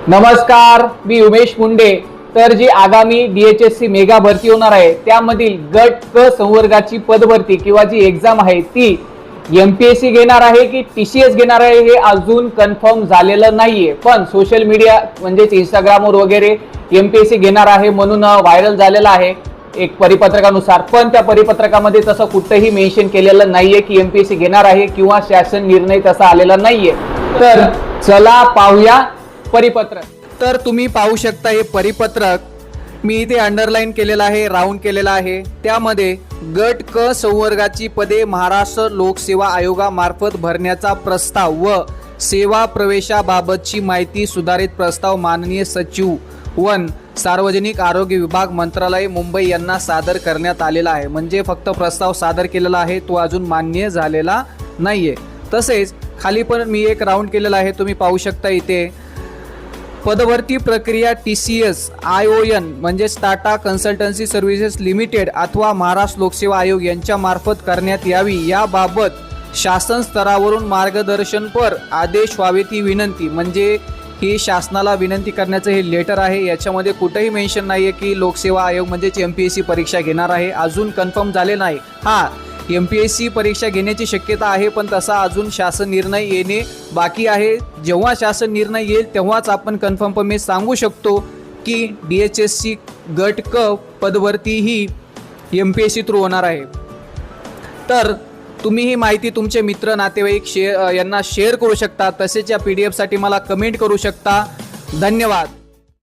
नमस्कार, मी उमेश मुंडे। तर जी आगामी DHSC मेगा भरती होणार आहे त्यामधील गट क संवर्गाची पदभरती किंवा जी एग्जाम आहे ती MPSC घेणार आहे की TCS घेणार आहे हे अजून कन्फर्म झालेलं नाहीये। पण सोशल मीडिया म्हणजेच इंस्टाग्रामवर वगैरे MPSC घेणार आहे म्हणून व्हायरल झालेला आहे एक परिपत्रकानुसार। पण त्या परिपत्रकामध्ये तसं कुठेही मेन्शन केलेलं नाहीये की MPSC घेणार आहे किंवा शासन निर्णय तसा आलेला नाहीये। तर चला पाहूया परिपत्रक। तर तुम्ही पाहू शकता हे परिपत्रक मी इथे अंडरलाइन केलेलं आहे, राऊंड केलेलं आहे। त्यामध्ये गट क संवर्गाची पदे महाराष्ट्र लोकसेवा आयोगामार्फत भरण्याचा प्रस्ताव व सेवा प्रवेशाबाबतची माहिती सुधारित प्रस्ताव माननीय सचिव वन सार्वजनिक आरोग्य विभाग मंत्रालय मुंबई यांना सादर करण्यात आलेला आहे। म्हणजे फक्त प्रस्ताव सादर केलेला आहे, तो अजून मान्य झालेला नाहीये। तसेच खाली पण मी एक राऊंड केलेला आहे, तुम्ही पाहू शकता इथे पदभरती प्रक्रिया TCS ION म्हणजे टाटा कन्सल्टन्सी सर्व्हिसेस लिमिटेड अथवा महाराष्ट्र लोकसेवा आयोग यांच्या मार्फत करण्यात यावी याबाबत शासन स्तरावरून मार्गदर्शनपर आदेश व्हावेत ही विनंती। म्हणजे ही शासनाला विनंती करण्याचं हे लेटर आहे। याच्यामध्ये कुठेही मेन्शन नाहीये की लोकसेवा आयोग म्हणजेच MPSC परीक्षा घेणार आहे, अजून कन्फर्म झाले नाही। MPSC परीक्षा घेण्याची शक्यता आहे, पण तसा अजून शासन निर्णय येणे बाकी आहे। जेव्हा शासन निर्णय येईल तेव्हाच आपण कन्फर्मपणे सांगू शकतो की DHSC गट क पदभरती ही MPSC थ्रू होणार आहे। तर तुम्ही ही माहिती तुमचे मित्र नातेवाईक यांना शेअर करू शकता। तसेच या PDF साठी मला कमेंट करू शकता। धन्यवाद।